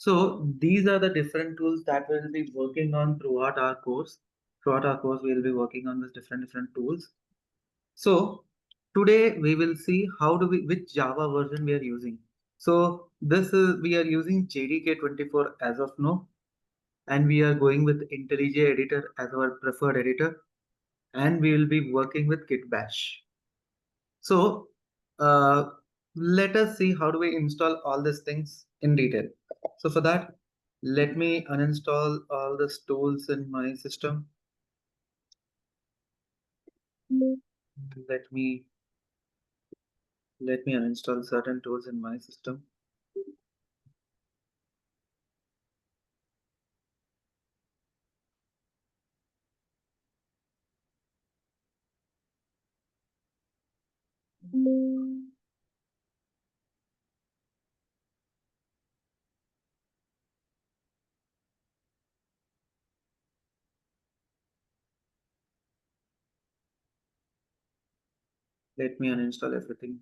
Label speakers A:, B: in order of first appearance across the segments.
A: So these are the different tools that we'll be working on throughout our course. Throughout our course, we'll be working on these different tools. So today we will see which Java version we are using. So we are using JDK 24 as of now, and we are going with IntelliJ editor as our preferred editor, and we will be working with Git Bash. So uh, let us see how do we install all these things in detail. So for that, let me uninstall all these tools in my system. Let me uninstall certain tools in my system. Let me uninstall everything.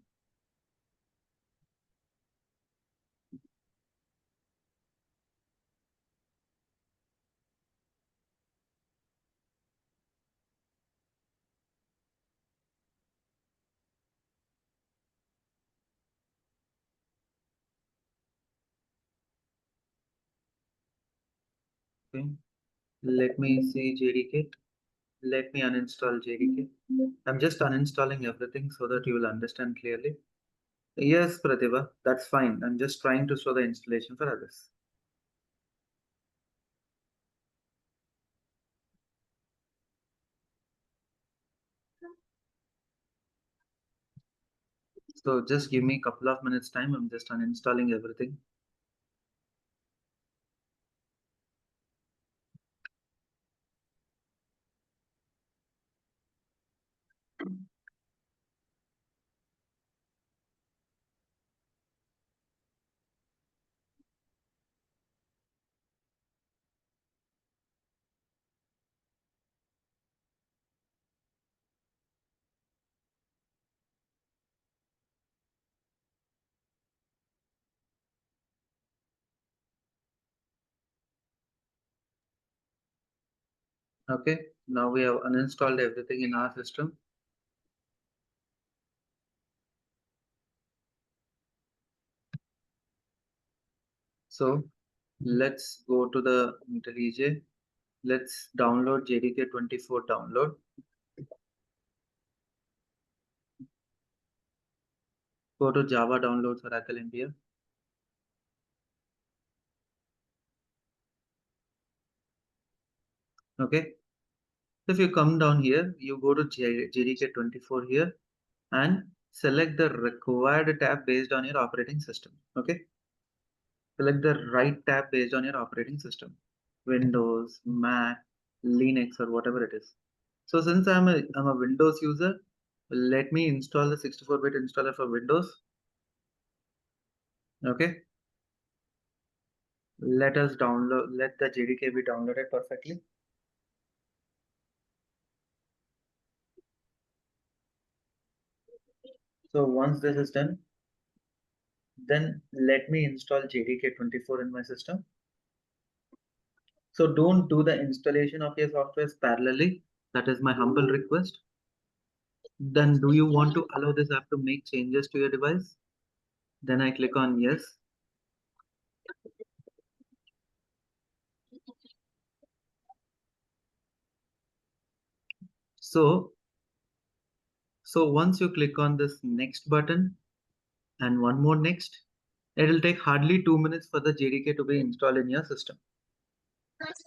A: Okay. Let me see JDK. Let me uninstall JDK. I'm just uninstalling everything so that you will understand clearly. Yes, Pratibha, that's fine. I'm just trying to show the installation for others. So just give me a couple of minutes time. I'm just uninstalling everything. Okay, now we have uninstalled everything in our system. So let's go to the IntelliJ. Let's download JDK 24 download. Go to Java Downloads Oracle India. Okay. So if you come down here, you go to JDK 24 here and select the required tab based on your operating system. Okay. Select the right tab based on your operating system. Windows, Mac, Linux, or whatever it is. So since I'm a Windows user, let me install the 64-bit installer for Windows. Okay. Let the JDK be downloaded perfectly. So once this is done, then let me install JDK 24 in my system. So don't do the installation of your software parallelly. That is my humble request. Then do you want to allow this app to make changes to your device? Then I click on yes. So once you click on this next button and one more next, it will take hardly 2 minutes for the JDK to be installed in your system.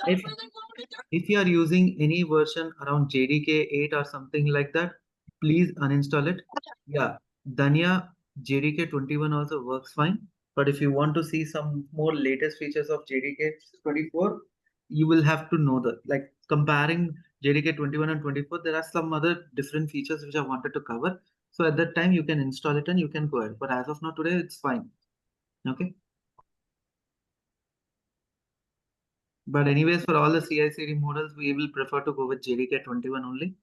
A: If you are using any version around JDK 8 or something like that, please uninstall it. Yeah, Danya, JDK 21 also works fine. But if you want to see some more latest features of JDK 24, you will have to know like comparing JDK 21 and 24, there are some other different features which I wanted to cover. So at that time you can install it and you can go ahead. But as of now today, it's fine. Okay. But anyways, for all the CI/CD models, we will prefer to go with JDK 21 only.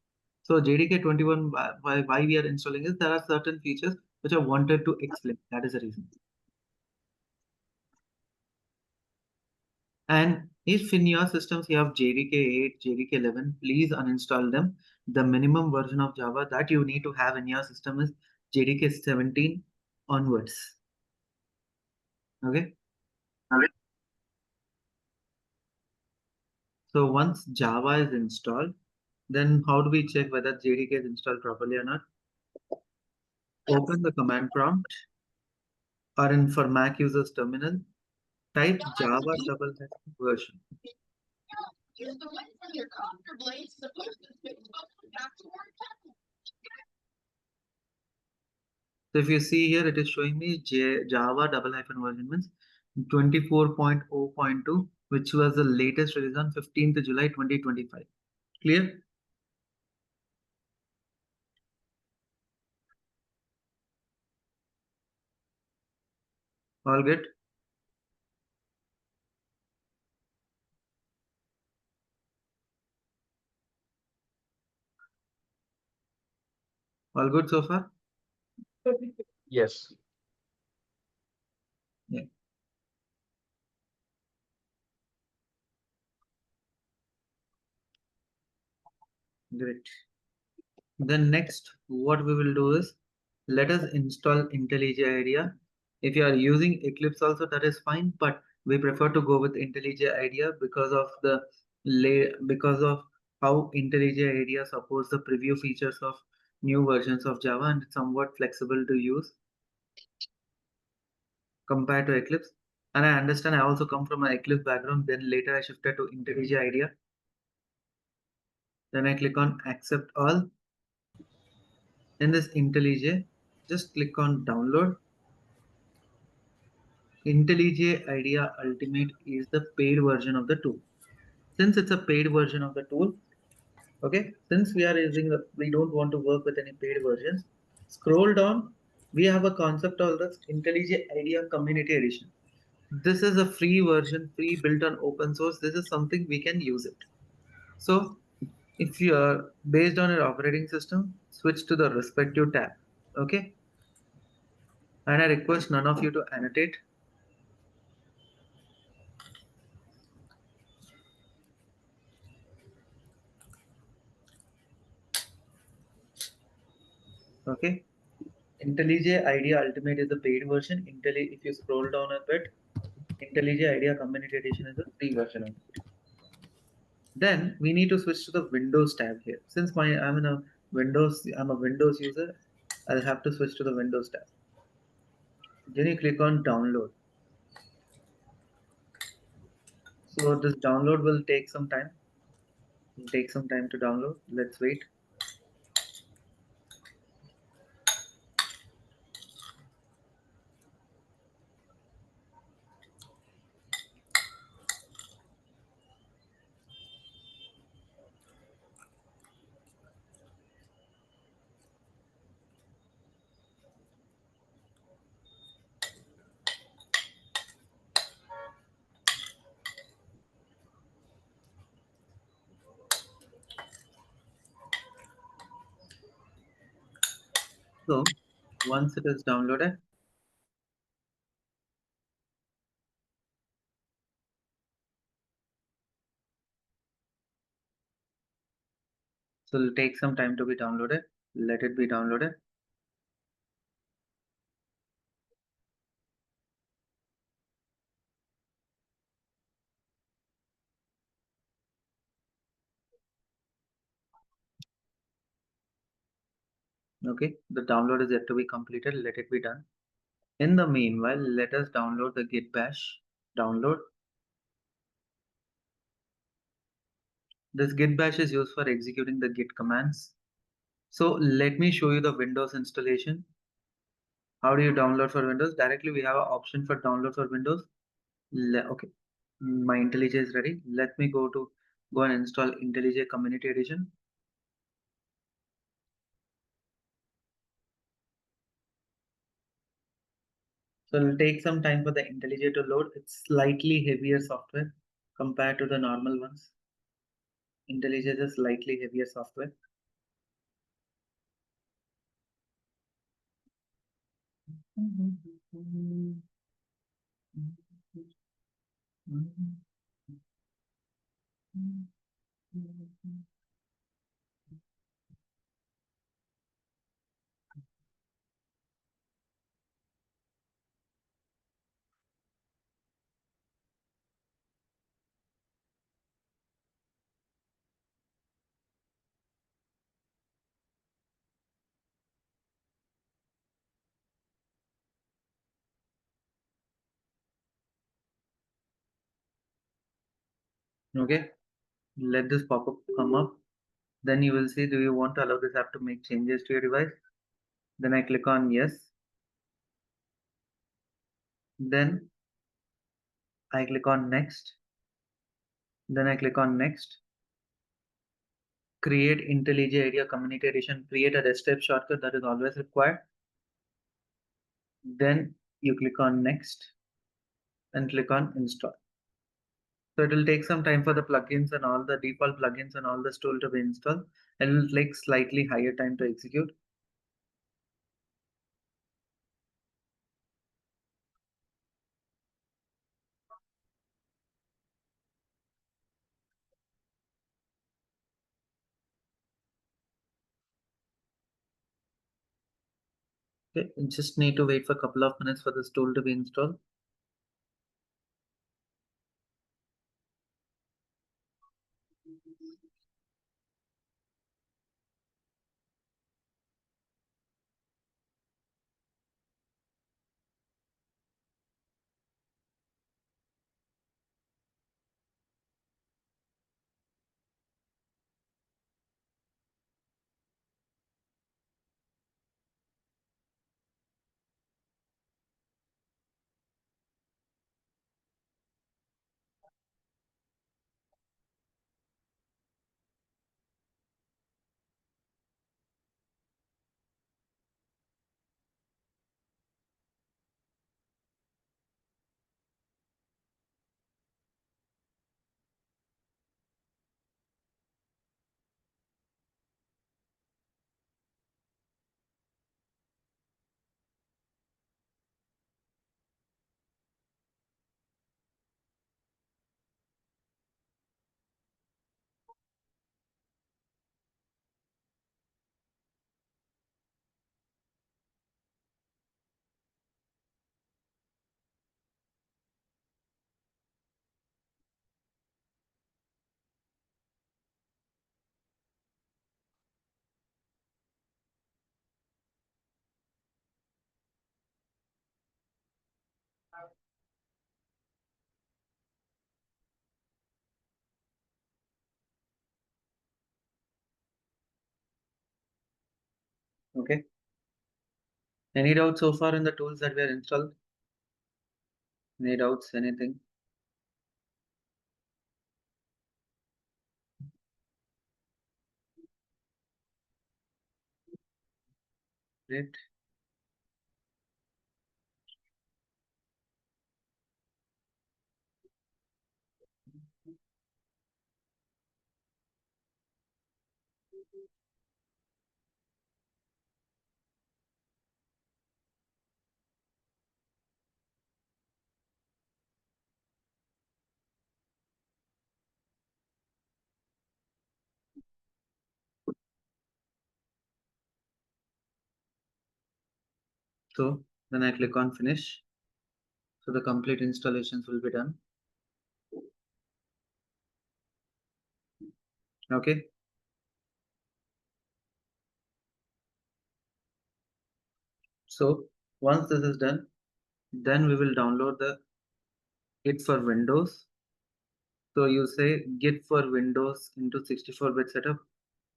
A: So JDK 21, why we are installing is there are certain features which I wanted to explain. That is the reason. And if in your systems you have JDK 8, JDK 11, please uninstall them. The minimum version of Java that you need to have in your system is JDK 17 onwards. Okay. So once Java is installed, then how do we check whether JDK is installed properly or not? Open the command prompt, or in for Mac users terminal, type Java double version. So if you see here, it is showing me Java double hyphen version means 24.0.2, which was the latest release on 15th July 2025. Clear? All good? All good so far?
B: Yes.
A: Yeah, great. Then next, what we will do is let us install IntelliJ IDEA. If you are using Eclipse also, that is fine, but we prefer to go with IntelliJ IDEA because of the because of how IntelliJ IDEA supports the preview features of new versions of Java and it's somewhat flexible to use compared to Eclipse. And I understand I also come from an Eclipse background, then later I shifted to IntelliJ IDEA. Then I click on accept all. In this IntelliJ, just click on download. IntelliJ IDEA Ultimate is the paid version of the tool. Since it's a paid version of the tool, okay, since we are using the, we don't want to work with any paid versions, scroll down, we have a concept called the IntelliJ IDEA Community Edition. This is a free version, free built on open source. This is something we can use it. So if you are based on your operating system, switch to the respective tab. Okay. And I request none of you to annotate. Okay. IntelliJ IDEA Ultimate is the paid version. If you scroll down a bit, IntelliJ IDEA Community Edition is the free version of it. Then we need to switch to the Windows tab here. Since I'm a Windows user, I'll have to switch to the Windows tab. Then you click on download. So this download will take some time. It'll take some time to download. Let's wait. So once it is downloaded, so it'll take some time to be downloaded. Let it be downloaded. Okay, the download is yet to be completed. Let it be done. In the meanwhile, let us download the git bash. Download. This git bash is used for executing the git commands. So let me show you the Windows installation. How do you download for Windows? Directly we have an option for download for Windows. Okay, my IntelliJ is ready. Let me go and install IntelliJ Community Edition. So it'll take some time for the IntelliJ to load. It's slightly heavier software compared to the normal ones. IntelliJ is slightly heavier software. Okay, let this pop-up come up. Then you will see, do you want to allow this app to make changes to your device? Then I click on yes. Then I click on next. Then I click on next. Create IntelliJ IDEA Community Edition. Create a desktop shortcut that is always required. Then you click on next and click on install. So it will take some time for the plugins and all the default plugins and all this tool to be installed, and it will take slightly higher time to execute. Okay, you just need to wait for a couple of minutes for this tool to be installed. Okay. Any doubts so far in the tools that were installed? Any doubts? Anything? Great. So then I click on finish. So the complete installations will be done. Okay. So once this is done, then we will download the Git for Windows. So you say Git for Windows into 64-bit setup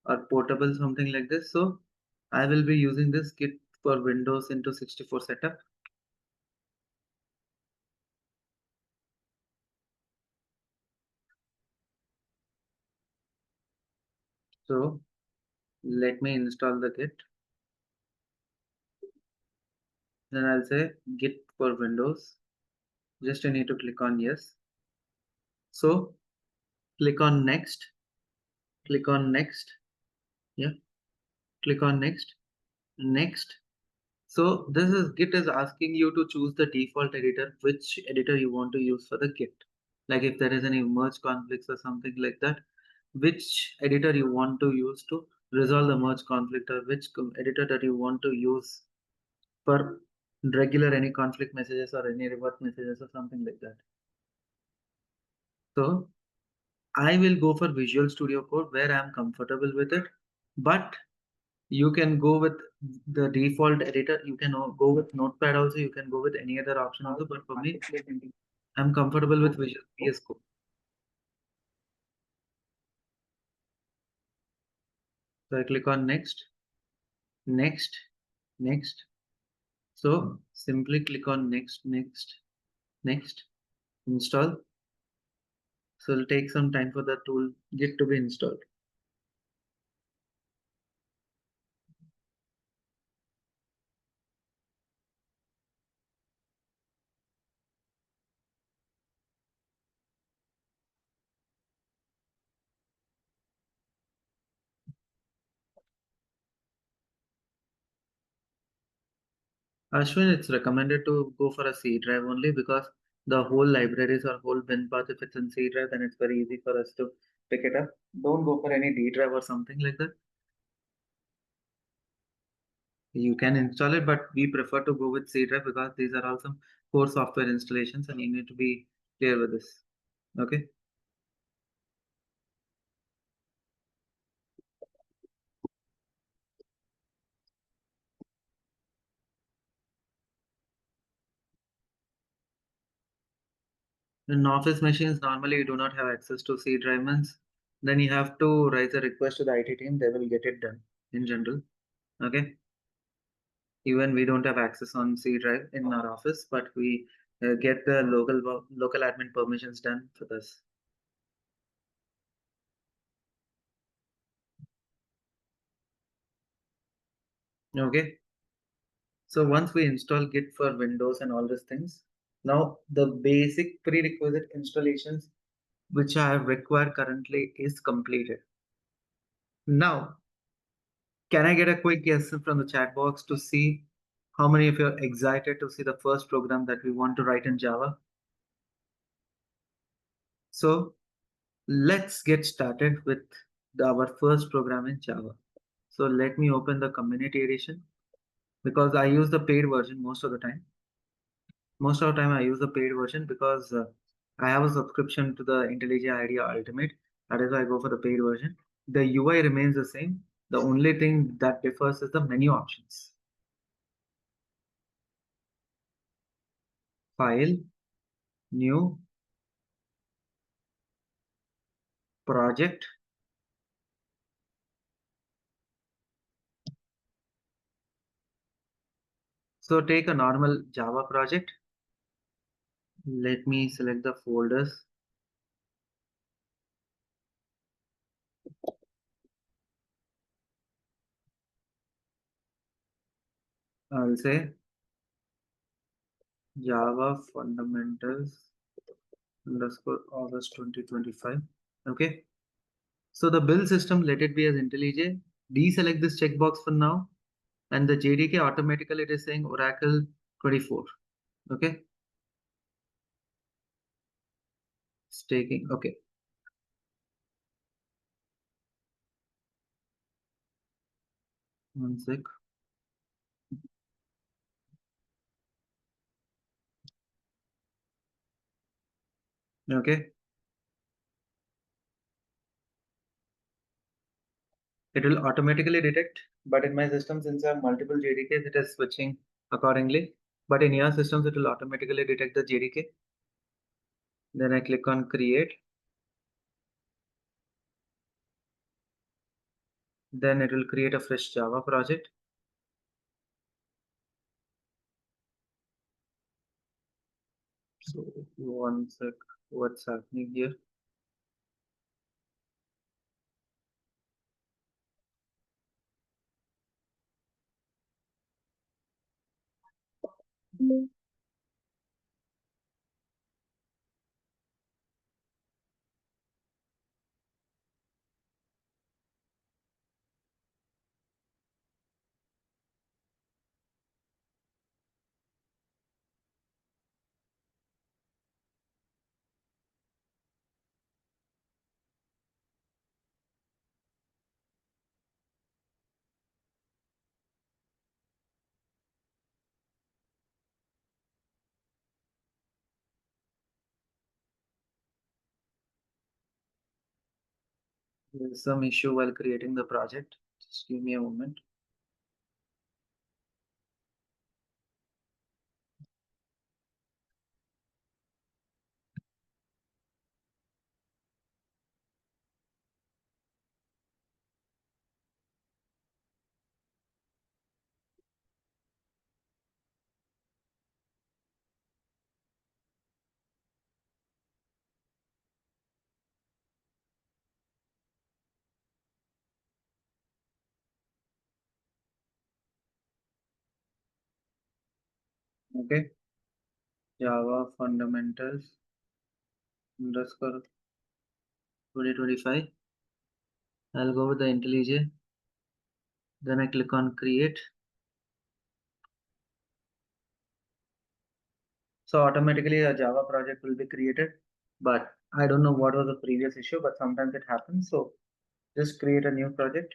A: or portable, something like this. So I will be using this Git for Windows into 64 setup. So let me install the Git. Then I'll say Git for Windows. Just you need to click on yes. So click on next, click on next. Yeah, click on next, next. So this is Git is asking you to choose the default editor, which editor you want to use for the Git. Like if there is any merge conflicts or something like that, which editor you want to use to resolve the merge conflict, or which editor that you want to use for regular any conflict messages or any revert messages or something like that. So I will go for Visual Studio Code where I am comfortable with it, but you can go with the default editor. You can go with Notepad also. You can go with any other option also. But for me, I'm comfortable with Visual VS Code. So I click on next, next, next. So simply click on next, next, next, install. So it'll take some time for the tool Git to be installed. Ashwin, it's recommended to go for a C drive only because the whole libraries or whole bin path, if it's in C drive, then it's very easy for us to pick it up. Don't go for any D drive or something like that. You can install it, but we prefer to go with C drive because these are all some core software installations and you need to be clear with this. Okay. In office machines, normally you do not have access to C drive means then you have to raise a request to the IT team. They will get it done in general. Okay. Even we don't have access on C drive in our office, but we get the local admin permissions done for this. Okay. So once we install Git for Windows and all these things, now the basic prerequisite installations which I have required currently is completed. Now, can I get a quick guess from the chat box to see how many of you are excited to see the first program that we want to write in Java? So let's get started with our first program in Java. So let me open the community edition because I use the paid version most of the time. Most of the time I use the paid version because I have a subscription to the IntelliJ IDEA Ultimate. That is why I go for the paid version. The UI remains the same. The only thing that differs is the menu options. File, new, project. So take a normal Java project. Let me select the folders. I'll say Java fundamentals underscore August 2025. Okay. So the build system, let it be as IntelliJ. Deselect this checkbox for now. And the JDK automatically it is saying Oracle 24. Okay. Staking. Okay. One sec. Okay. It will automatically detect, but in my system, since I have multiple JDKs, it is switching accordingly. But in your systems, it will automatically detect the JDK. Then I click on create. Then it will create a fresh Java project. So one sec, what's happening here? There's some issue while creating the project. Just give me a moment. Okay, Java fundamentals underscore 2025. I'll go with the IntelliJ. Then I click on create. So automatically a Java project will be created. But I don't know what was the previous issue, but sometimes it happens. So just create a new project.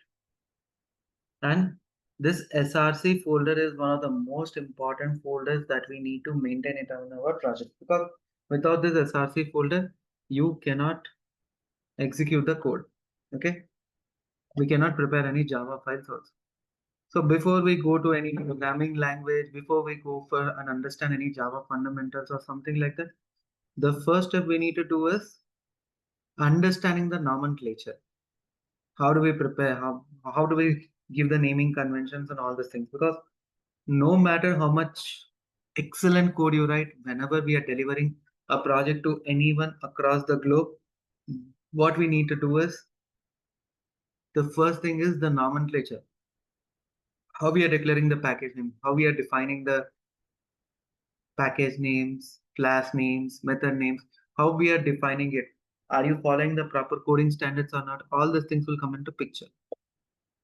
A: And this SRC folder is one of the most important folders that we need to maintain it on our project, because without this SRC folder, you cannot execute the code. Okay, we cannot prepare any Java files also. So before we go to any programming language, before we go for and understand any Java fundamentals or something like that, the first step we need to do is understanding the nomenclature. How do we prepare? How do we give the naming conventions and all these things? Because no matter how much excellent code you write, whenever we are delivering a project to anyone across the globe, what we need to do is the first thing is the nomenclature. How we are declaring the package name, how we are defining the package names, class names, method names, how we are defining it. Are you following the proper coding standards or not? All these things will come into picture.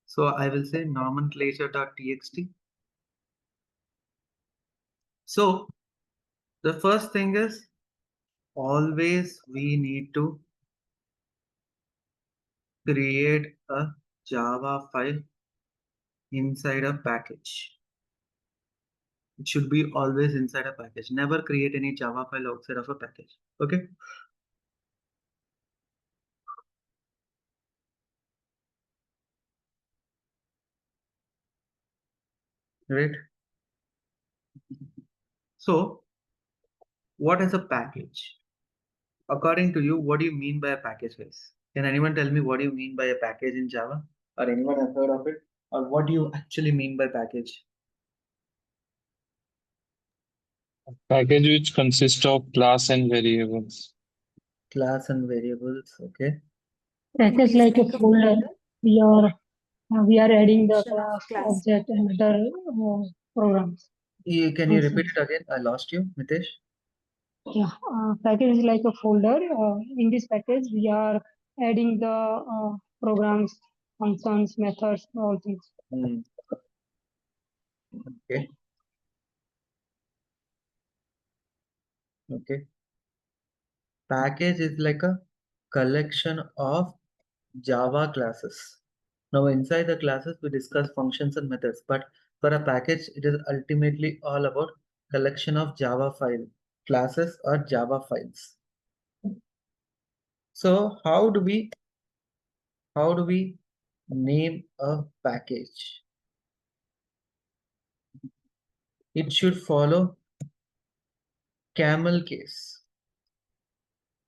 A: So I will say nomenclature.txt. So the first thing is always we need to create a Java file inside a package. It should be always inside a package. Never create any Java file outside of a package. Okay. Right. So what is a package? According to you, what do you mean by a package, guys? Can anyone tell me what do you mean by a package in Java? Or anyone have heard of it? Or what do you actually mean by package?
B: Package which consists of class and variables.
A: Class and variables. Okay.
C: Package like a folder. We are we are adding the class, object, and other programs.
A: Can you repeat
C: Functions.
A: it again? I lost you, Mitesh.
C: Yeah, package is like a folder. In this package, we are adding the programs, functions, methods, all things.
A: Hmm. Okay. Okay. Package is like a collection of Java classes. Now, inside the classes, we discuss functions and methods, but for a package, it is ultimately all about collection of Java file classes or Java files. So, how do we name a package? It should follow camel case.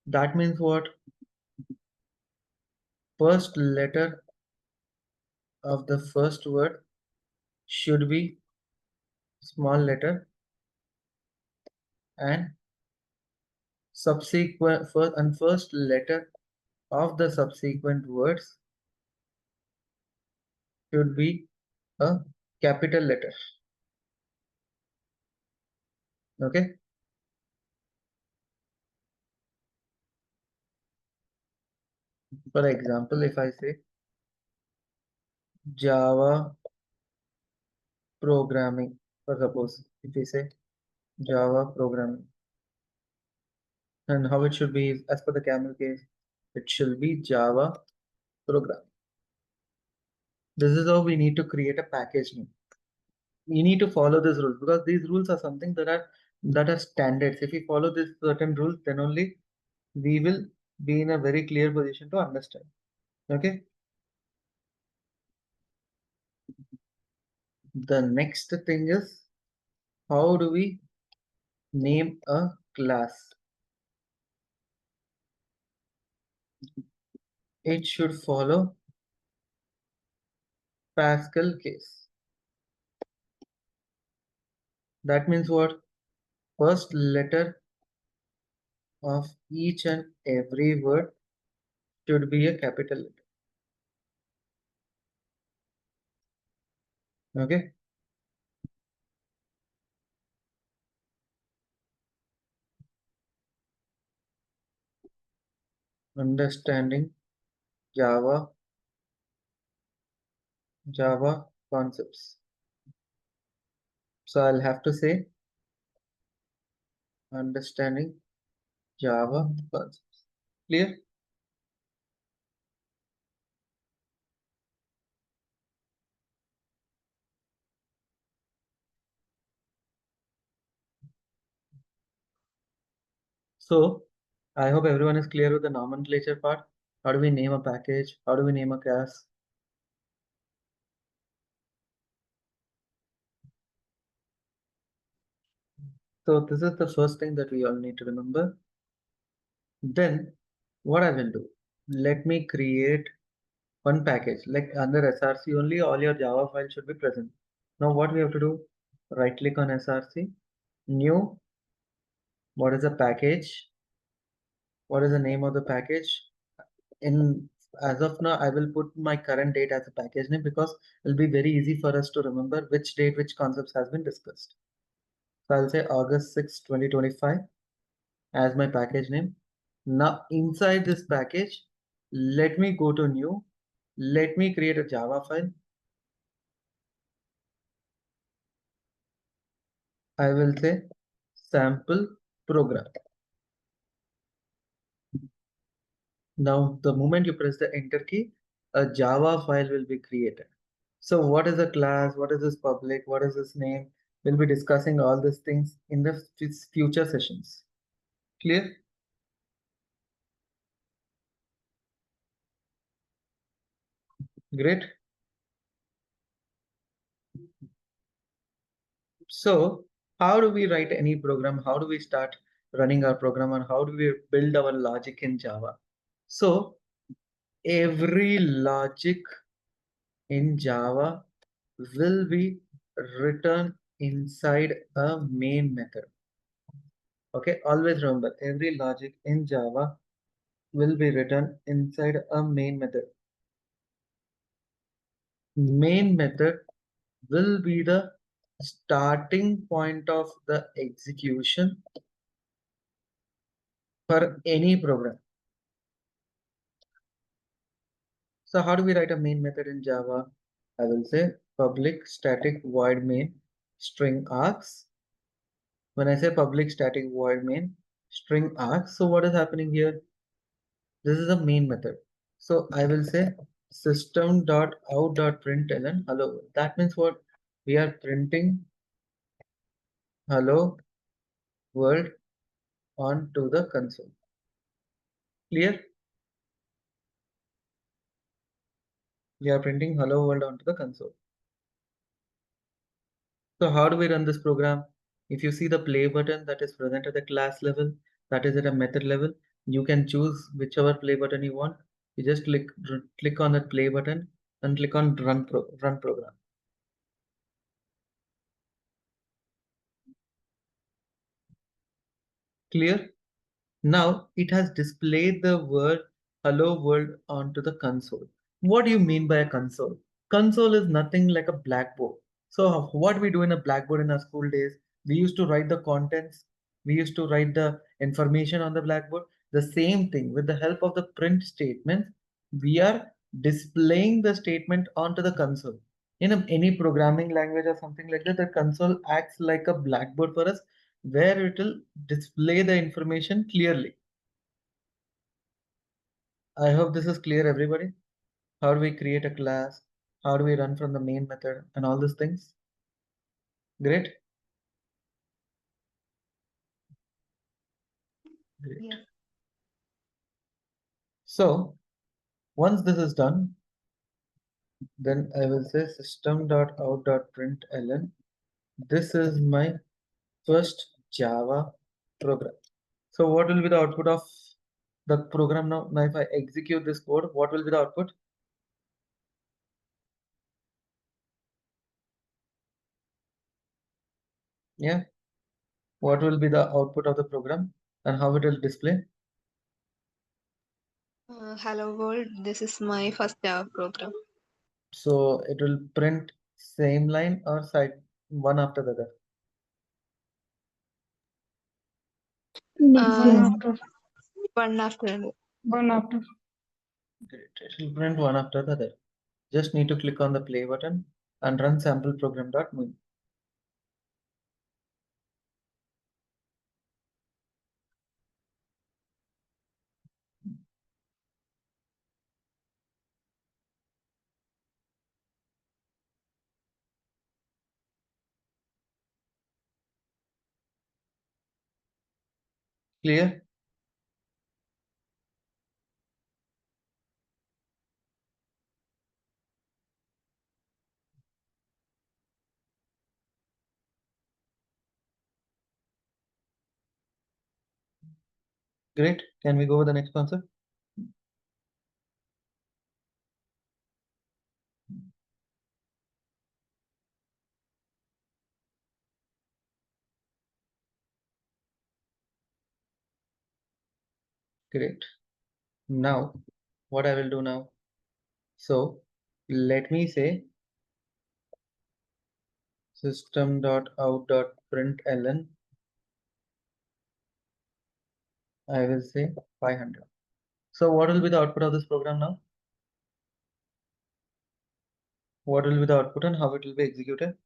A: That means what? First letter of the first word should be small letter, and first letter of the subsequent words should be a capital letter. Okay. For example, if I say Java programming, for suppose if we say Java programming, and how it should be as per the camel case, it should be Java programming. This is how we need to create a package name. We need to follow these rules because these rules are something that are standards. If we follow these certain rules, then only we will be in a very clear position to understand. Okay. The next thing is, how do we name a class? It should follow Pascal case. That means what? First letter of each and every word should be a capital letter. Okay. understanding Java concepts. So I'll have to say understanding Java concepts. Clear? So I hope everyone is clear with the nomenclature part. How do we name a package? How do we name a class? So this is the first thing that we all need to remember. Then what I will do, let me create one package. Like under SRC only, all your Java files should be present. Now what we have to do, right click on SRC, new, what is the package? What is the name of the package? As of now, I will put my current date as a package name because it'll be very easy for us to remember which date, which concepts has been discussed. So I'll say August 6, 2025 as my package name. Now inside this package, let me go to new. Let me create a Java file. I will say sample program. Now, the moment you press the enter key, a Java file will be created. So what is a class? What is this public? What is this name? We'll be discussing all these things in the future sessions. Clear? Great. So how do we write any program? How do we start running our program, and how do we build our logic in Java? So every logic in Java will be written inside a main method. Okay, always remember every logic in Java will be written inside a main method. Main method will be the starting point of the execution for any program. So how do we write a main method in Java? I will say public static void main string args. When I say public static void main string args, so what is happening here? This is a main method. So I will say system.out.println hello. That means what? We are printing hello world onto the console. Clear? We are printing hello world onto the console. So how do we run this program? If you see the play button that is present at the class level, that is at a method level, you can choose whichever play button you want. You just click on that play button and click on run program. Clear? Now it has displayed the word hello world onto the console. What do you mean by a console? Console is nothing like a blackboard. So what we do in a blackboard in our school days, we used to write the contents, we used to write the information on the blackboard. The same thing with the help of the print statement, we are displaying the statement onto the console. In any programming language or something like that, the console acts like a blackboard for us where it will display the information clearly. I hope this is clear, everybody. How do we create a class? How do we run from the main method and all these things? Great. Great.
D: Yes.
A: So once this is done, then I will say system.out.println. This is my first Java program. So what will be the output of the program now? Now if I execute this code, what will be the output? Yeah. What will be the output of the program and how it will display?
D: Hello world, this is my first Java program.
A: So it will print same line or side one after the other.
C: Next
D: Uh,
C: after.
D: One after another.
C: One after.
A: Great. It will print one after the other. Just need to click on the play button and run sample program.move. Clear? Great. Can we go with the next concept? Great. Now, what I will do now? So let me say system.out.println. I will say 500. So what will be the output of this program now? What will be the output and how it will be executed?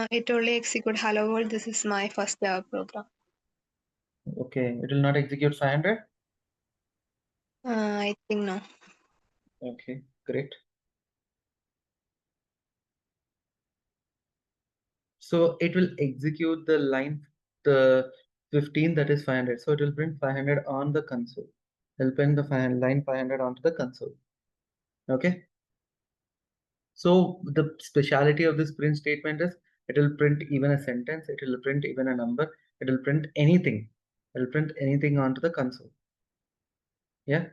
D: It only execute hello world. This is my first Java program.
A: Okay, it will not execute 500.
D: I think no.
A: Okay, great. So it will execute the line, the 15, that is 500. So it will print 500 on the console. It'll print the line 500 onto the console. Okay. So the speciality of this print statement is it will print even a sentence, it will print even a number, it will print anything. It will print anything onto the console. Yeah.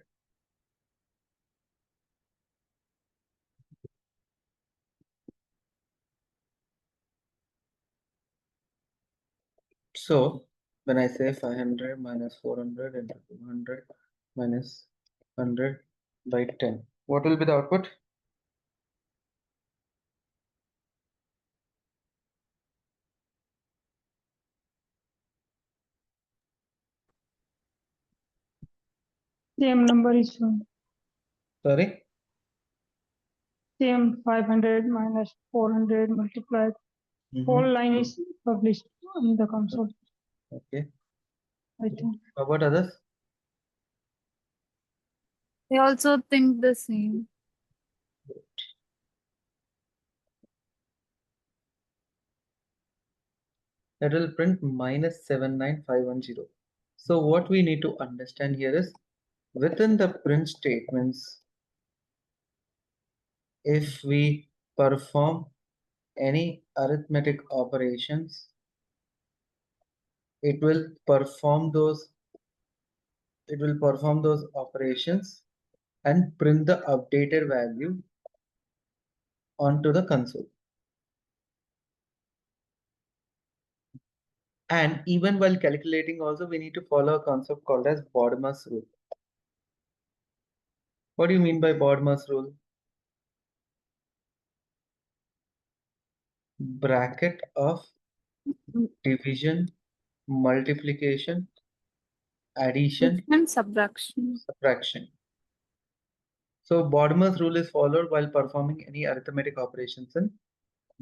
A: So when I say 500 minus 400 into 200 minus 100 by 10, what will be the output?
C: Same number is shown.
A: Sorry?
C: Same 500 minus 400 multiplied. Whole line is published in the console.
A: Okay.
C: I think.
A: How about others?
E: I also think the same.
A: That will print minus 79510. So what we need to understand here is within the print statements, if we perform any arithmetic operations, it will perform those operations and print the updated value onto the console. And even while calculating also, we need to follow a concept called as BODMAS rule. What do you mean by BODMAS rule? Bracket of division, multiplication, addition,
E: And subtraction.
A: subtraction. So BODMAS rule is followed while performing any arithmetic operations in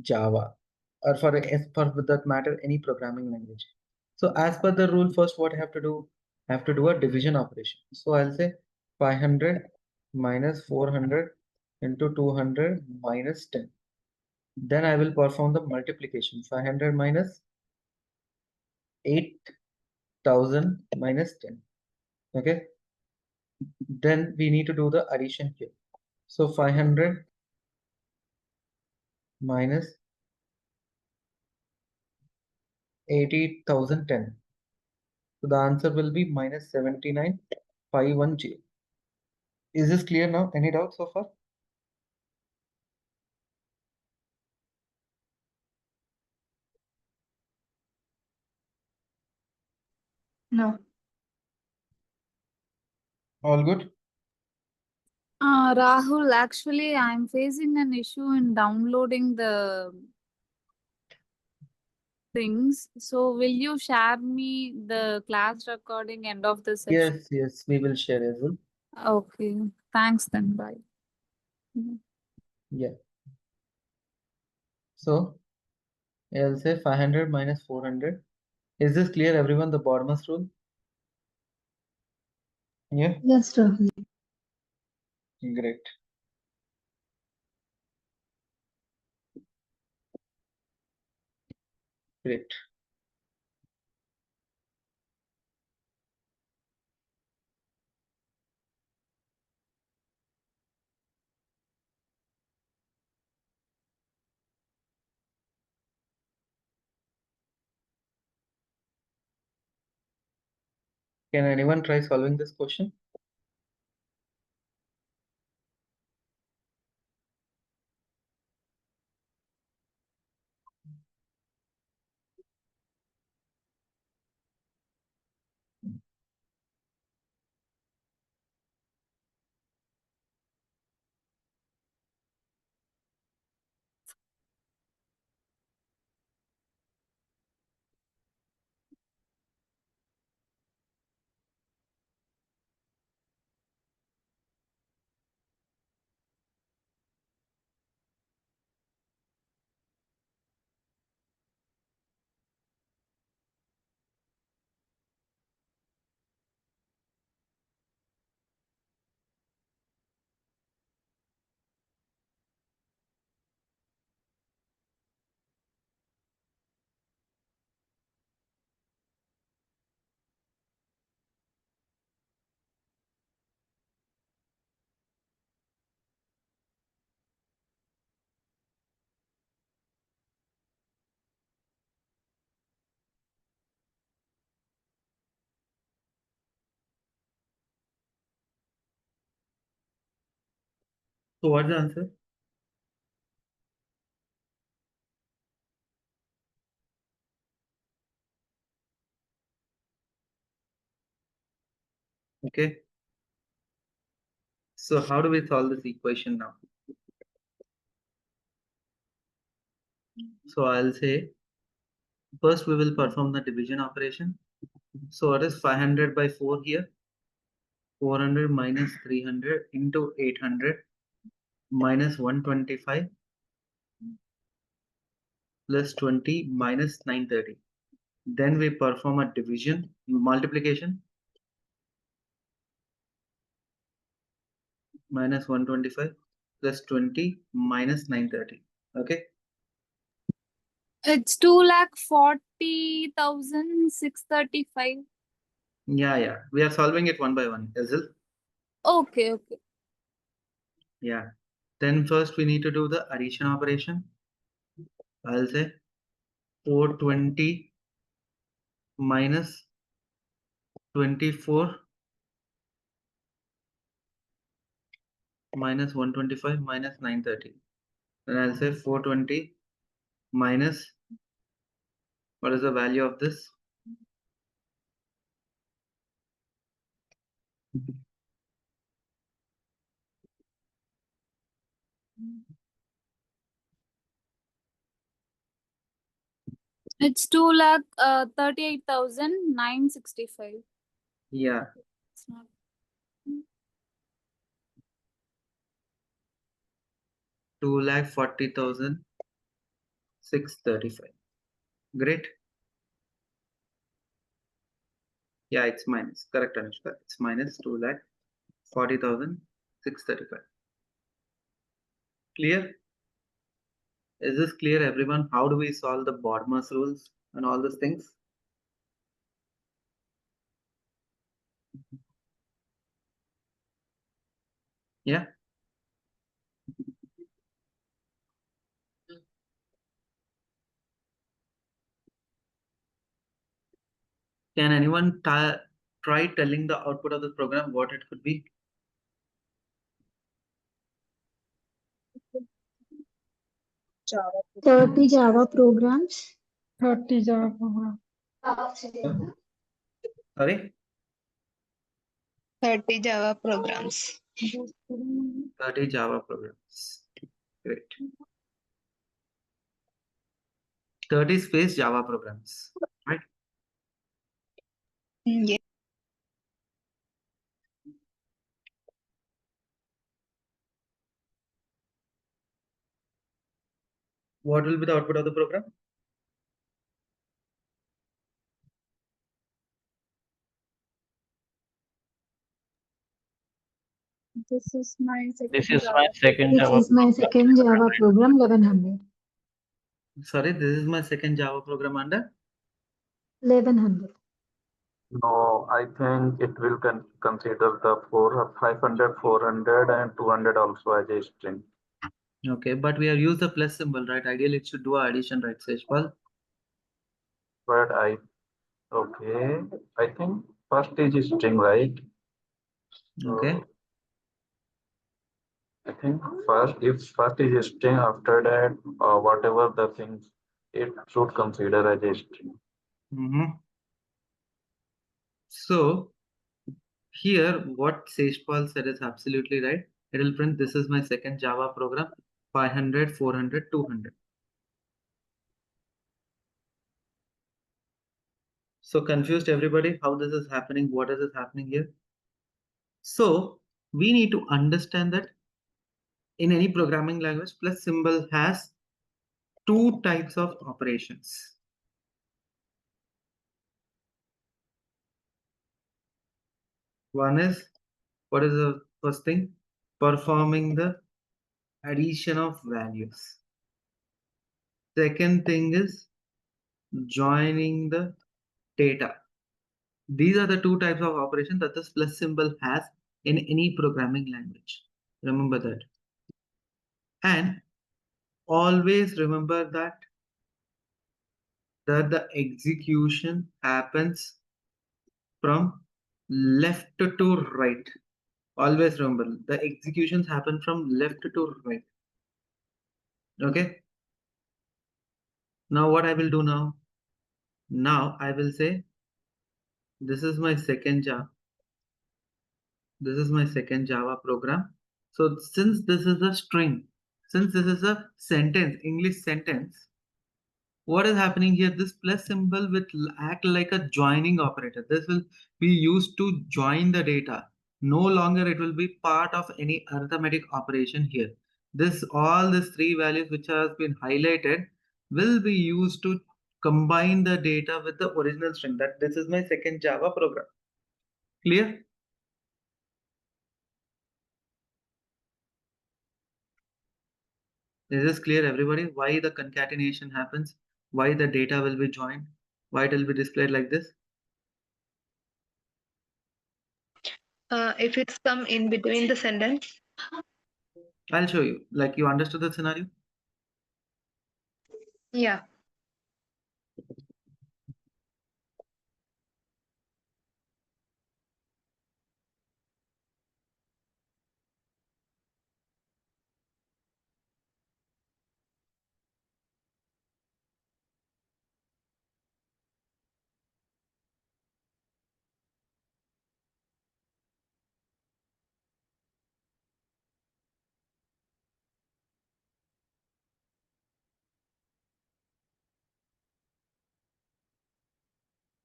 A: Java, or for that matter, any programming language. So as per the rule, first what I have to do? I have to do a division operation. So I'll say 500 minus 400 into 200 minus 10. Then I will perform the multiplication. 500 minus 8,000 minus 10. Okay. Then we need to do the addition here. So 500 minus 80,010. So the answer will be minus 79,510. Is this clear now? Any doubts so far?
D: No.
A: All good?
E: Rahul, actually, I'm facing an issue in downloading the things. So, will you share me the class recording end of the session?
A: Yes, we will share as well.
E: Okay. Thanks then. Bye.
A: Yeah. So I'll say 500 minus 400. Is this clear, everyone? The Bodmer's rule? Yeah,
C: Yes, Rahul.
A: great. Great. Can anyone try solving this question? So what's the answer? Okay. So how do we solve this equation now? So I'll say first we will perform the division operation. So what is 500 by 4 here? 400 minus 300 into 800 minus 125 plus 20 minus 930. Then we perform a division, multiplication, minus 125 plus 20 minus 930. Okay.
E: It's 2,40,635.
A: Yeah. We are solving it one by one. Is it?
E: Okay.
A: Yeah. Then first we need to do the addition operation. I'll say 420 minus 24 minus 125 minus 930. Then I'll say 420 minus, what is the value of this?
E: It's 2,38,965.
A: Yeah.
E: It's not.
A: 2,40,635. Great. Yeah, it's minus. Correct, Anushka. It's minus 2,40,635. Clear? Is this clear, everyone? How do we solve the Bodmer's rules and all those things? Yeah. Can anyone try telling the output of the program what it could be?
C: 30 Java programs. 30 Java programs.
A: Sorry?
D: 30 Java programs.
A: 30 Java programs. Great. 30 space Java programs, right?
D: Yeah.
A: What will be the output of the program?
E: This is my
F: This
E: second
F: is my
E: Java
F: second
E: program.
F: Java
G: This is my
F: program.
G: second Java program, 1100.
A: Sorry, this is my second Java program under
G: 1100.
H: No, I think it will consider the 500, 400, and 200 also as a string.
A: okay, but we have used the plus symbol, right? Ideally, it should do addition, right, Seshpal?
H: But okay, I think first is a string, right?
A: Okay.
H: So I think if first is a string, after that, whatever the things, it should consider as a string.
A: So here, what Seshpal said is absolutely right. It will print this is my second Java program, 500, 400, 200. So confused everybody how this is happening, what is happening here? So we need to understand that in any programming language, plus symbol has two types of operations. One is, what is the first thing? Performing the addition of values. Second thing is joining the data. These are the two types of operations that this plus symbol has in any programming language. Remember that. And always remember that the execution happens from left to right. Always remember the executions happen from left to right. Okay. Now what I will do now? Now I will say this is my second Java. This is my second Java program. So since this is a string, since this is a sentence, English sentence, what is happening here? This plus symbol will act like a joining operator. This will be used to join the data. No longer it will be part of any arithmetic operation here. All these three values which has been highlighted will be used to combine the data with the original string. That this is my second Java program. Clear? Is this clear, everybody? Why the concatenation happens? Why the data will be joined? Why it will be displayed like this?
D: If it's come in between the sentence.
A: I'll show you. Like you understood the scenario?
D: Yeah.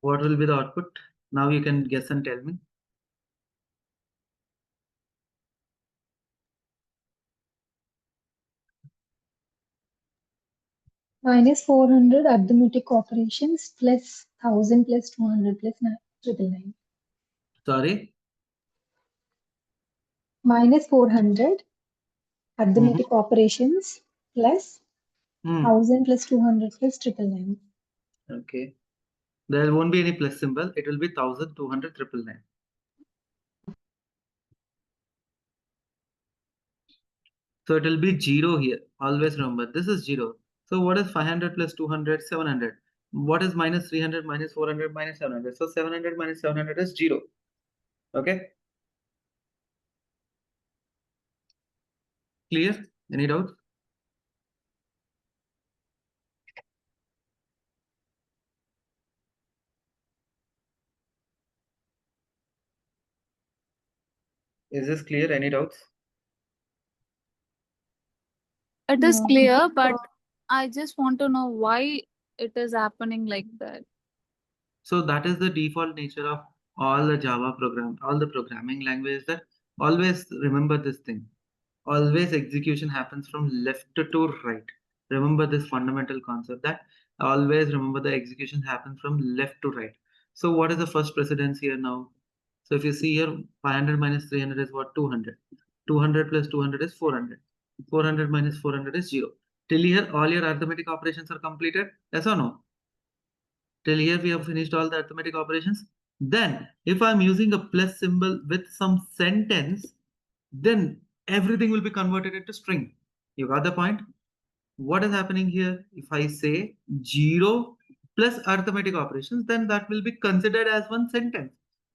A: What will be the output? Now you can guess and tell me.
G: Minus 400 arithmetic operations plus 1000 plus 200 plus 999.
A: Sorry.
G: Minus 400 arithmetic operations plus 1000 plus 200 plus 999.
A: Okay. There won't be any plus symbol. It will be 1200 999. So it will be 0 here. Always remember this is 0. So what is 500 plus 200? 700. What is minus 300 minus 400 minus 700? So 700 minus 700 is 0. Okay. Clear? Any doubts? Is this clear? Any doubts?
E: It is
C: No.
E: clear, but I just want to know why it is happening like that.
A: So that is the default nature of all the Java program, all the programming languages, that always remember this thing. Always execution happens from left to right. Remember this fundamental concept, that always remember the execution happens from left to right. So what is the first precedence here now? So if you see here, 500 minus 300 is what? 200. 200 plus 200 is 400. 400 minus 400 is 0. Till here, all your arithmetic operations are completed. Yes or no? Till here we have finished all the arithmetic operations. Then if I'm using a plus symbol with some sentence, then everything will be converted into string. You got the point? What is happening here? If I say 0 plus arithmetic operations, then that will be considered as one sentence.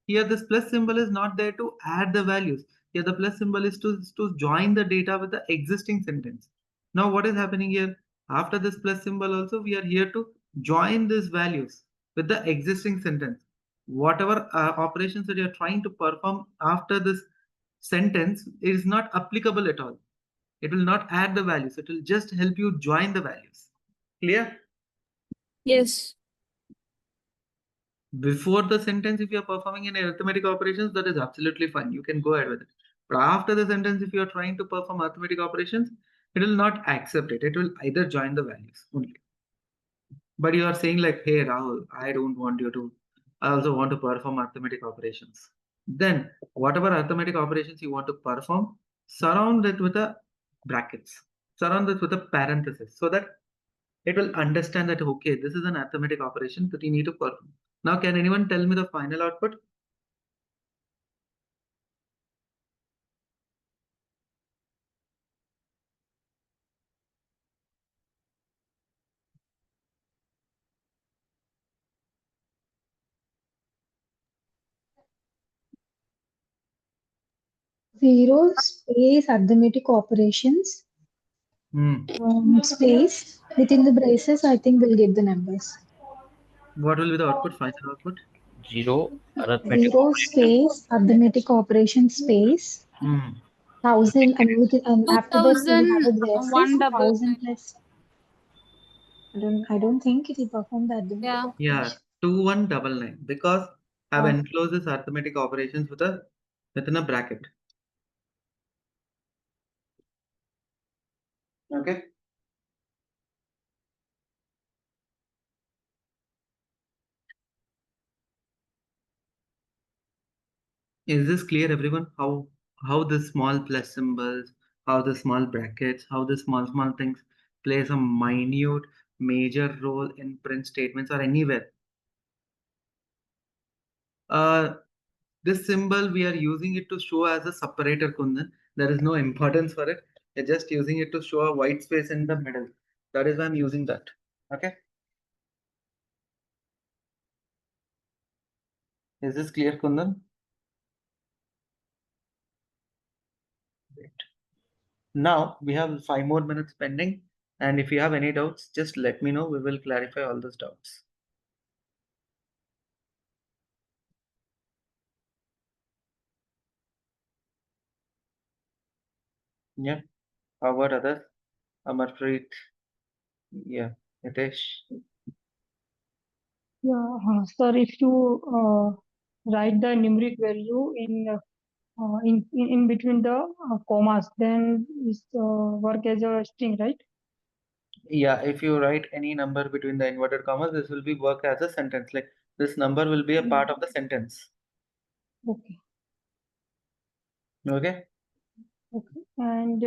A: Here this plus symbol is not there to add the values. Here the plus symbol is to join the data with the existing sentence. Now what is happening here? After this plus symbol also, we are here to join these values with the existing sentence. Whatever operations that you are trying to perform after this sentence is not applicable at all. It will not add the values. It will just help you join the values. Clear?
E: Yes.
A: Before the sentence, if you are performing any arithmetic operations, that is absolutely fine. You can go ahead with it. But after the sentence, if you are trying to perform arithmetic operations, it will not accept it. It will either join the values only. But you are saying like, hey, Rahul, I don't want you to. I also want to perform arithmetic operations. Then whatever arithmetic operations you want to perform, surround it with a brackets. Surround it with a parenthesis so that it will understand that, okay, this is an arithmetic operation that you need to perform. Now, can anyone tell me the final output?
G: Zero space arithmetic operations, space within the braces, I think we'll get the numbers.
A: What will be the output, final output?
F: Zero arithmetic
G: Zero
F: operation.
G: space arithmetic operation space, 1000, and after that we have a braces, 1000
E: 2199.
G: plus. I don't think it will perform the arithmetic
E: Yeah.
A: Yeah,
G: operation.
A: 2199, because I've
G: Oh.
A: enclosed this arithmetic operations within a bracket. Okay. Is this clear, everyone? How the small plus symbols, how the small brackets, how the small things plays a minute major role in print statements or anywhere. This symbol we are using it to show as a separator, Kundan. There is no importance for it. We're just using it to show a white space in the middle. That is why I'm using that. Okay. Is this clear, Kundan? Great. Now we have 5 more minutes pending, and if you have any doubts, just let me know. We will clarify all those doubts. Yeah. How about others? Amarpreet. Yeah. Nitesh.
C: Yeah, sir, if you write the numeric value in between the commas, then it work as a string, right?
A: Yeah, if you write any number between the inverted commas, this will be work as a sentence. Like this number will be a part of the sentence.
C: Okay.
A: Okay.
C: Okay. And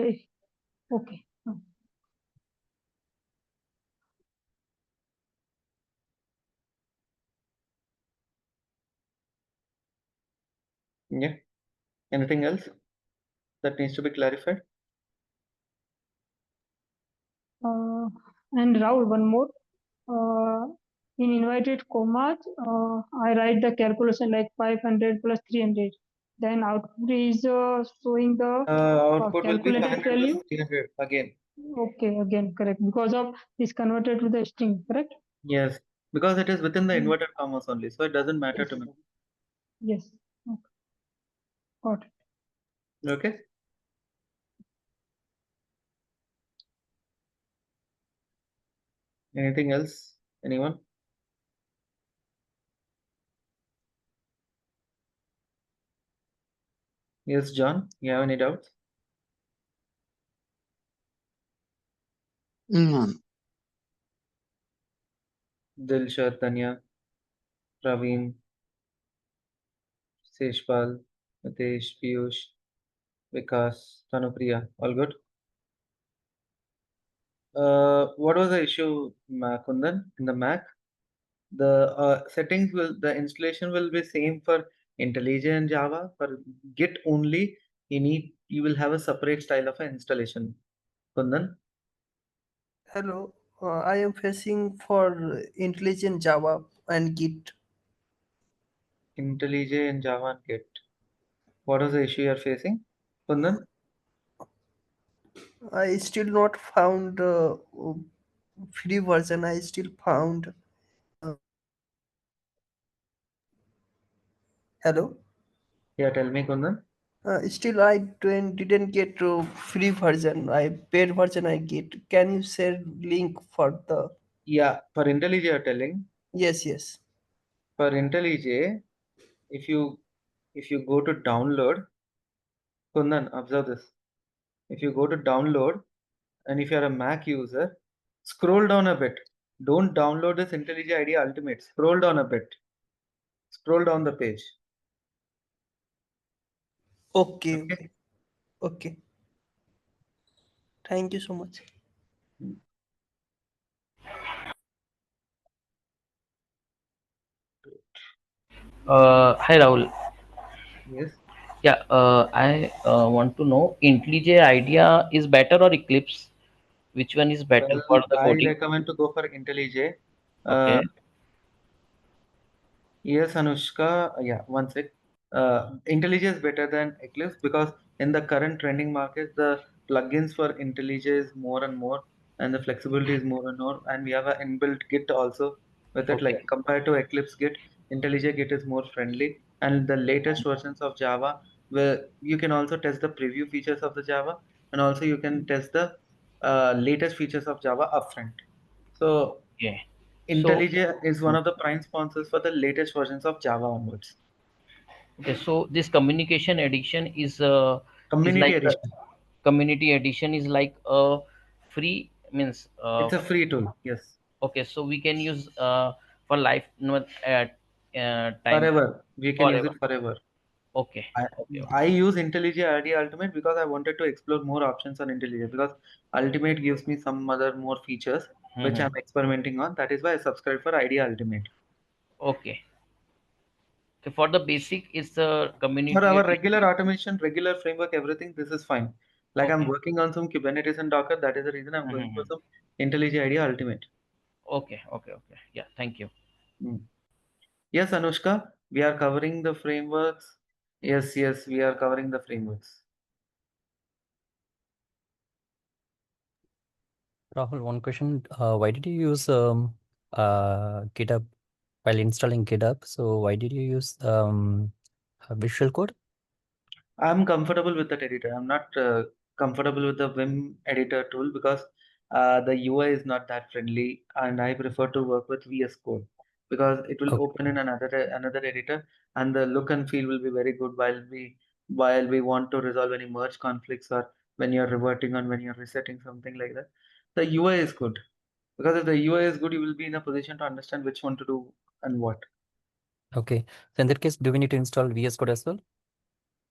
C: okay.
A: Yeah. Anything else that needs to be clarified?
C: And Rahul, one more. In inverted commas, I write the calculation like 500 plus 300. Then output is showing the
A: Output will be
C: calculated
A: 500
C: value.
A: plus 300 again.
C: Okay, again, correct. Because of this converted to the string, correct?
A: Yes, because it is within the inverted commas only, so it doesn't matter
C: Yes.
A: to me.
C: Yes. Okay. Got it.
A: Okay. Anything else? Anyone? Yes, John, you have any doubts?
I: None.
A: Dilshad, Tanya, Praveen, Seshpal, Mitesh, Piyush, Vikas, Tanupriya, all good? What was the issue, Kundan, in the Mac? The settings will, the installation will be same for IntelliJ and Java. For Git only, you will have a separate style of an installation. Kundan,
J: Hello, I am facing for intelligent Java and Git.
A: IntelliJ and Java and Git. What is the issue you are facing, Kundan?
J: I still not found free version. I still found. Uh, Hello.
A: Yeah, tell me, Kundan.
J: Still, I didn't get free version. I paid version. I get. Can you share link for the?
A: Yeah, for IntelliJ, you are telling.
J: Yes, yes.
A: For IntelliJ, if you go to download, Kundan, observe this. If you go to download, and if you are a Mac user, scroll down a bit. Don't download this IntelliJ IDEA Ultimate. Scroll down a bit. Scroll down the page.
J: Okay,
A: Okay.
J: okay, okay. Thank you so much.
F: Hi Rahul.
A: Yes.
F: Yeah, I want to know IntelliJ IDEA is better or Eclipse? Which one is better for
A: Well,
F: the
A: I
F: coding?
A: recommend to go for IntelliJ. Uh,
F: Okay,
A: Yes, Anushka. Yeah, one sec. IntelliJ is better than Eclipse because in the current trending market, the plugins for IntelliJ is more and more, and the flexibility is more and more. And we have an inbuilt Git also with it.
F: okay,
A: Like compared to Eclipse Git, IntelliJ Git is more friendly. And the latest versions of Java, where you can also test the preview features of the Java, and also you can test the latest features of Java upfront. So
F: okay. So,
A: IntelliJ is one of the prime sponsors for the latest versions of Java onwards.
F: okay, so this communication edition is
A: Community
F: like
A: edition.
F: community edition is like a free means
A: It's a free tool. Yes.
F: okay, so we can use for life no time
A: Forever. We can use
F: forever.
A: it forever.
F: Okay,
A: I,
F: okay, okay.
A: I use IntelliJ ID Ultimate because I wanted to explore more options on IntelliJ because Ultimate gives me some other more features which
F: Hmm.
A: I'm experimenting on. That is why I subscribe for ID Ultimate.
F: Okay. Okay, for the basic is the
A: For
F: community
A: our
F: edition.
A: regular automation, regular framework, everything, this is fine. Like I'm
F: Okay.
A: working on some Kubernetes and Docker. That is the reason I'm going for
F: Hmm.
A: some IntelliJ ID Ultimate.
F: Okay, okay, okay. Yeah, thank you.
A: Mm. Yes, Anushka, we are covering the frameworks. Yes, we are covering the frameworks.
K: Rahul, one question. Why did you use GitHub while installing GitHub? So why did you use Visual Code?
A: I'm comfortable with that editor. I'm not comfortable with the Vim editor tool because the UI is not that friendly, and I prefer to work with VS Code because it will open in another editor, and the look and feel will be very good while we want to resolve any merge conflicts or when you're reverting on when you're resetting something like that. The UI is good because if the UI is good, you will be in a position to understand which one to do and what.
K: Okay. So in that case, do we need to install VS Code as well?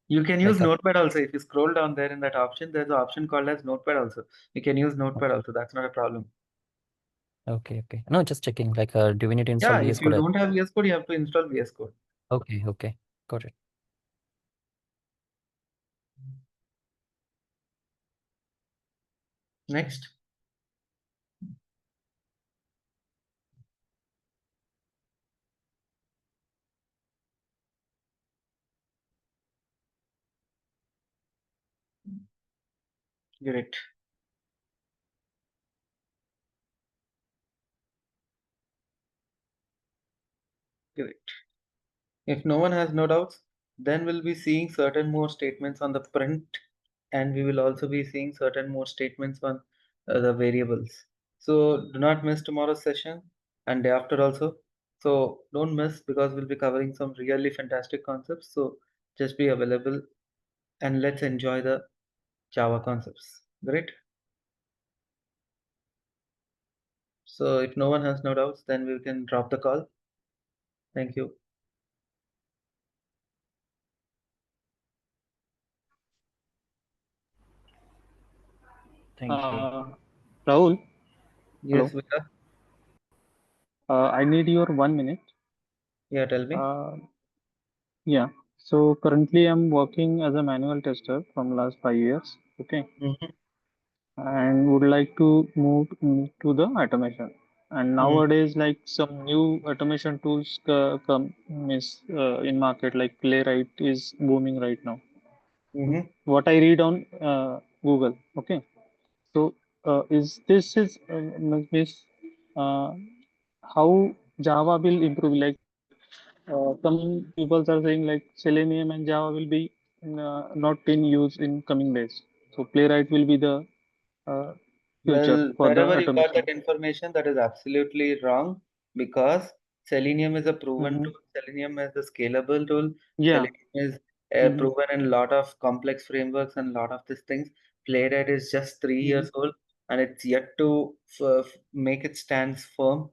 A: You can use
K: Like
A: Notepad also. If you scroll down there in that option, there's an option called as Notepad also. You can use Notepad also. That's not a problem.
K: okay. No, just checking. Like, do we need to install
A: Yeah,
K: VS
A: if you
K: Code?
A: don't have VS Code, you have to install VS Code.
K: Okay. Got it.
A: Next. Great. Great. If no one has no doubts, Then we'll be seeing certain more statements on the print, and we will also be seeing certain more statements on the variables. So do not miss tomorrow's session and day after also. So don't miss, because we'll be covering some really fantastic concepts. So just be available and let's enjoy the Java concepts. Great. So if no one has no doubts, then we can drop the call. Thank you.
F: Thank you.
B: Rahul,
A: Yes,
B: hello.
A: Vika.
B: I need your 1 minute.
A: Yeah, tell me.
B: Yeah. So currently I'm working as a manual tester from last 5 years. Okay.
A: Mhm.
B: And would like to move to the automation. And nowadays, like some new automation tools come is in market, like Playwright is booming right now.
A: Mhm.
B: What I read on Google. Okay. So is this is means uh, how Java will improve? Like some people are saying like Selenium and Java will be not in use in coming days. So Playwright will be the uh, future
A: Well,
B: for the
A: wherever you got
B: automation.
A: that information, that is absolutely wrong, because Selenium is a proven
B: Mm-hmm.
A: tool. Selenium is a scalable tool.
B: Yeah.
A: Selenium is
B: Mm-hmm.
A: proven in a lot of complex frameworks and a lot of these things. Playwright is just 3 years
B: Mm-hmm.
A: old and it's yet to make its stance firm.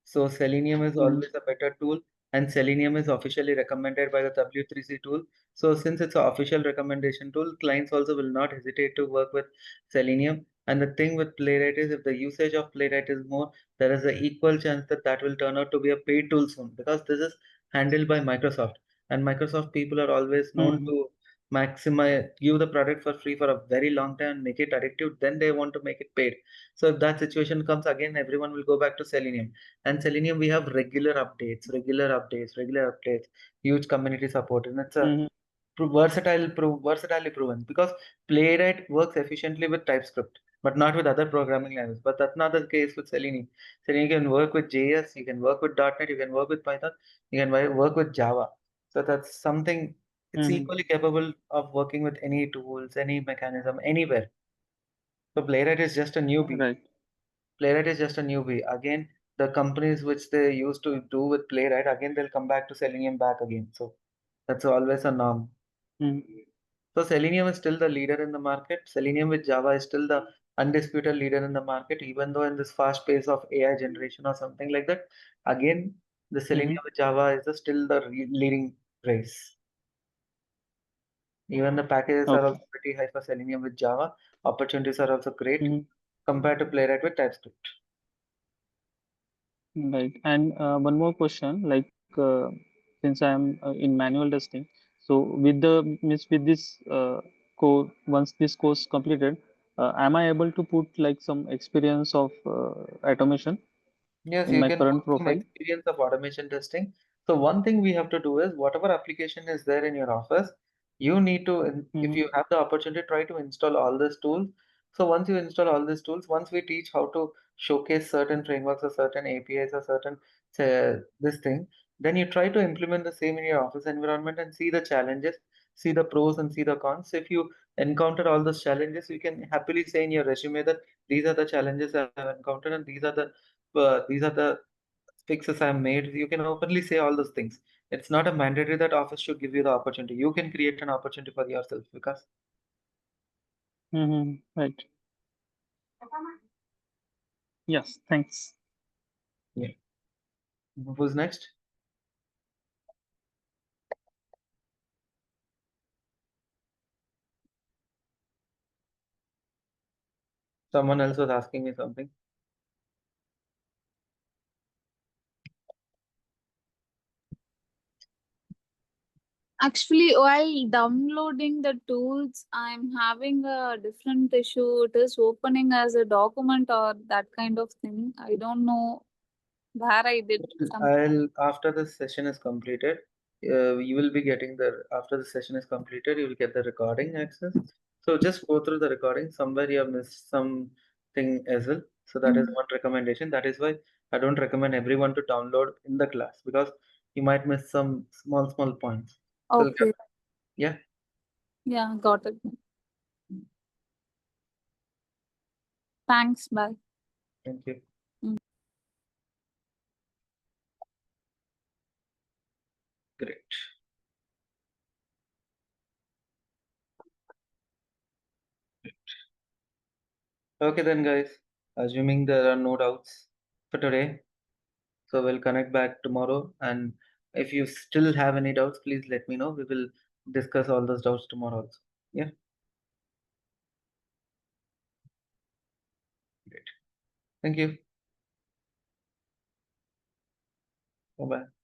A: So Selenium is
B: Mm-hmm.
A: always a better tool, and Selenium is officially recommended by the W3C tool. So since it's an official recommendation tool, clients also will not hesitate to work with Selenium. And the thing with Playwright is, if the usage of Playwright is more, there is an equal chance that that will turn out to be a paid tool soon, because this is handled by Microsoft, and Microsoft people are always known
B: Mm-hmm.
A: to maximize, give the product for free for a very long time, make it addictive, then they want to make it paid. So if that situation comes again, everyone will go back to Selenium. And Selenium, we have regular updates, huge community support, and it's a
B: Mm-hmm.
A: versatilely proven, because Playwright works efficiently with TypeScript, but not with other programming languages. But that's not the case with Selenium. Selenium can work with JS, you can work with .NET, you can work with Python, you can work with Java. So that's something, it's
B: Mm-hmm.
A: equally capable of working with any tools, any mechanism, anywhere. So Playwright is just a newbie.
B: Right.
A: Playwright is just a newbie. Again, the companies which they used to do with Playwright, again they'll come back to Selenium back again. So that's always a norm.
B: Mm-hmm.
A: So Selenium is still the leader in the market. Selenium with Java is still the undisputed leader in the market, even though in this fast pace of AI generation or something like that. Again, the Selenium with Java is still the leading race. Even the packages are
B: Okay.
A: also pretty high for Selenium with Java. Opportunities are also great
B: Mm-hmm.
A: compared to Playwright with TypeScript.
B: Right. And one more question, like since I am in manual testing, so with the means with this code, once this course completed, am I able to put like some experience of automation
A: Yes,
B: in
A: you
B: my
A: can put
B: current
A: some
B: profile?
A: experience of automation testing. So one thing we have to do is, whatever application is there in your office, you need to, if
B: Mm-hmm.
A: you have the opportunity, try to install all these tools. So once you install all these tools, once we teach how to showcase certain frameworks or certain APIs or certain this thing, then you try to implement the same in your office environment and see the challenges, see the pros and see the cons. So if you encounter all those challenges, you can happily say in your resume that these are the challenges I have encountered and these are the fixes I've made. You can openly say all those things. It's not a mandatory that office should give you the opportunity. You can create an opportunity for yourself, because
B: Mm-hmm. Right. Yes. Thanks.
A: yeah. Who's next? Someone else was asking me something.
E: Actually, while downloading the tools, I'm having a different issue. It is opening as a document or that kind of thing. I don't know where I did some.
A: After the session is completed, you will be getting after the session is completed, you will get the recording access. So just go through the recording. Somewhere you have missed something as well. So that is one recommendation. That is why I don't recommend everyone to download in the class, because you might miss some small points.
E: Okay.
A: Yeah.
E: Yeah, got it. Thanks. Bye.
A: Thank you. Great. Okay then, guys. Assuming there are no doubts for today, so we'll connect back tomorrow. And if you still have any doubts, please let me know. We will discuss all those doubts tomorrow also. Yeah. Great. Thank you. Bye-bye.